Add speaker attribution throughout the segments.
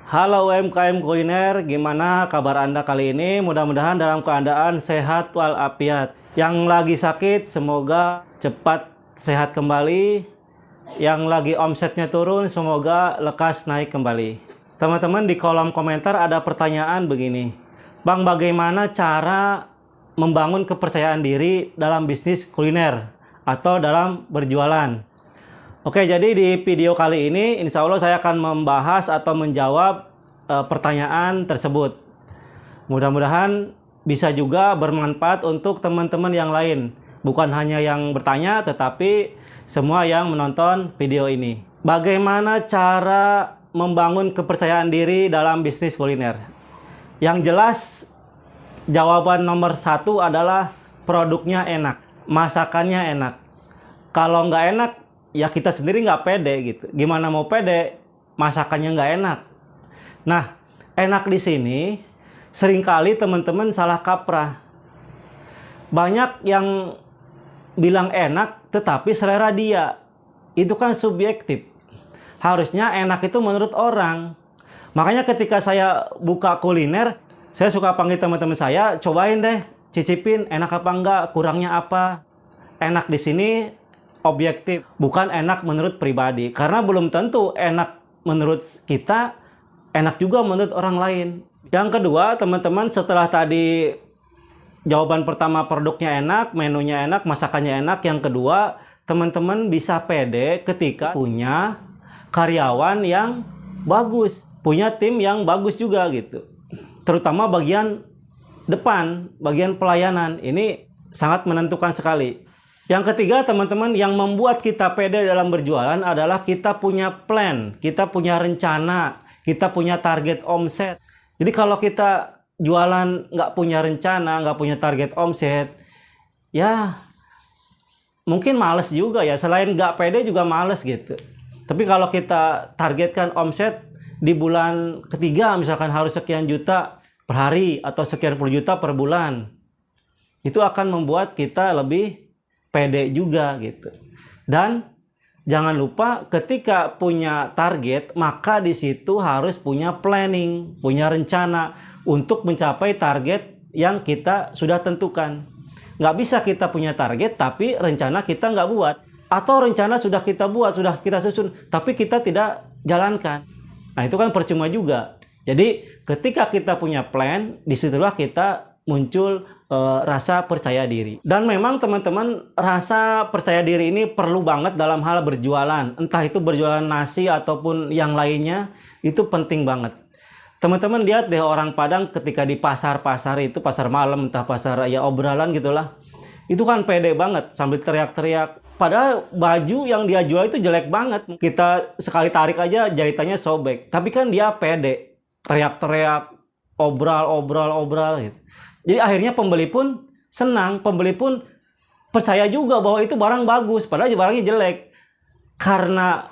Speaker 1: Halo UMKM Kuliner, gimana kabar Anda kali ini? Mudah-mudahan dalam keadaan sehat walafiat. Yang lagi sakit, semoga cepat sehat kembali. Yang lagi omsetnya turun, semoga lekas naik kembali. Teman-teman, di kolom komentar ada pertanyaan begini. Bang, bagaimana cara membangun kepercayaan diri dalam bisnis kuliner atau dalam berjualan? Oke, jadi di video kali ini insya Allah saya akan membahas atau menjawab pertanyaan tersebut. Mudah-mudahan bisa juga bermanfaat untuk teman-teman yang lain. Bukan hanya yang bertanya, tetapi semua yang menonton video ini. Bagaimana cara membangun kepercayaan diri dalam bisnis kuliner? Yang jelas, jawaban nomor satu adalah produknya enak, masakannya enak. Kalau nggak enak, ya kita sendiri nggak pede gitu. Gimana mau pede, masakannya nggak enak. Nah, enak di sini seringkali teman-teman salah kaprah. Banyak yang bilang enak, tetapi selera dia. Itu kan subjektif. Harusnya enak itu menurut orang. Makanya ketika saya buka kuliner, saya suka panggil teman-teman saya, cobain deh, cicipin enak apa enggak, kurangnya apa. Enak di sini objektif, bukan enak menurut pribadi. Karena belum tentu enak menurut kita, enak juga menurut orang lain. Yang kedua, teman-teman, setelah tadi jawaban pertama produknya enak, menunya enak, masakannya enak. Yang kedua, teman-teman bisa pede ketika punya karyawan yang bagus, punya tim yang bagus juga gitu. Terutama bagian depan, bagian pelayanan. Ini sangat menentukan sekali. Yang ketiga, teman-teman, yang membuat kita pede dalam berjualan adalah kita punya plan, kita punya rencana, kita punya target omset. Jadi kalau kita jualan nggak punya rencana, nggak punya target omset, ya mungkin males juga ya. Selain nggak pede juga males gitu. Tapi kalau kita targetkan omset di bulan ketiga, misalkan harus sekian juta per hari atau sekian puluh juta per bulan, itu akan membuat kita lebih pede juga gitu. Dan jangan lupa ketika punya target, maka di situ harus punya planning, punya rencana untuk mencapai target yang kita sudah tentukan. Nggak bisa kita punya target tapi rencana kita nggak buat. Atau rencana sudah kita buat, sudah kita susun, tapi kita tidak jalankan. Nah, itu kan percuma juga. Jadi ketika kita punya plan, disitulah kita muncul rasa percaya diri. Dan memang teman-teman, rasa percaya diri ini perlu banget dalam hal berjualan. Entah itu berjualan nasi ataupun yang lainnya, itu penting banget. Teman-teman lihat deh orang Padang ketika di pasar-pasar itu, pasar malam, entah pasar ya obralan gitulah. Itu kan pede banget sambil teriak-teriak. Padahal baju yang dia jual itu jelek banget. Kita sekali tarik aja jahitannya sobek. Tapi kan dia pede. Teriak-teriak, obral gitu. Jadi akhirnya pembeli pun senang, pembeli pun percaya juga bahwa itu barang bagus, padahal barangnya jelek. Karena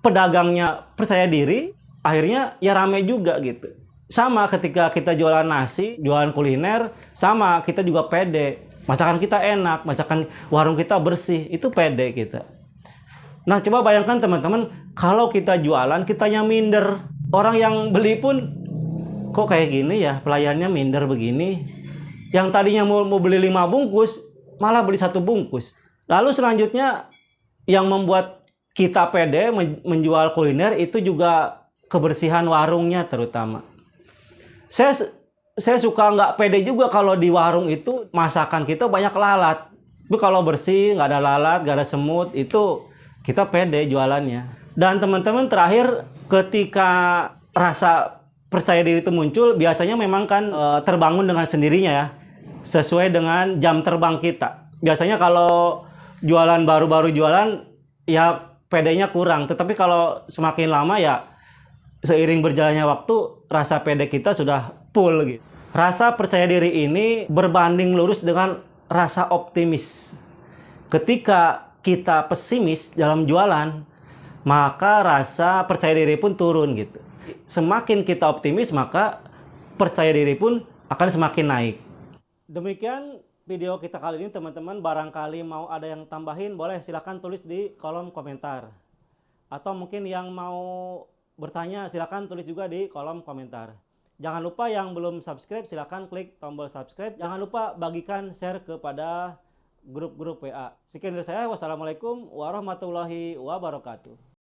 Speaker 1: pedagangnya percaya diri, akhirnya ya rame juga gitu. Sama ketika kita jualan nasi, jualan kuliner, sama kita juga pede. Masakan kita enak, masakan warung kita bersih, itu pede kita. Nah, coba bayangkan teman-teman, kalau kita jualan, kitanya minder. Orang yang beli pun, kok kayak gini ya, pelayannya minder begini. Yang tadinya mau beli 5 bungkus, malah beli 1 bungkus. Lalu selanjutnya, yang membuat kita pede menjual kuliner, itu juga kebersihan warungnya terutama. Saya suka nggak pede juga kalau di warung itu masakan kita banyak lalat. Tapi kalau bersih, nggak ada lalat, nggak ada semut, itu kita pede jualannya. Dan teman-teman, terakhir ketika rasa percaya diri itu muncul, biasanya memang kan terbangun dengan sendirinya ya, sesuai dengan jam terbang kita. Biasanya kalau jualan baru-baru jualan, ya pedenya kurang. Tetapi kalau semakin lama ya, seiring berjalannya waktu, rasa pede kita sudah full gitu. Rasa percaya diri ini berbanding lurus dengan rasa optimis. Ketika kita pesimis dalam jualan, maka rasa percaya diri pun turun gitu. Semakin kita optimis, maka percaya diri pun akan semakin naik. Demikian video kita kali ini teman-teman. Barangkali mau ada yang tambahin, boleh silahkan tulis di kolom komentar. Atau mungkin yang mau bertanya, silakan tulis juga di kolom komentar. Jangan lupa yang belum subscribe, silakan klik tombol subscribe. Jangan lupa bagikan, share kepada grup-grup WA. Sekian dari saya. Wassalamualaikum warahmatullahi wabarakatuh.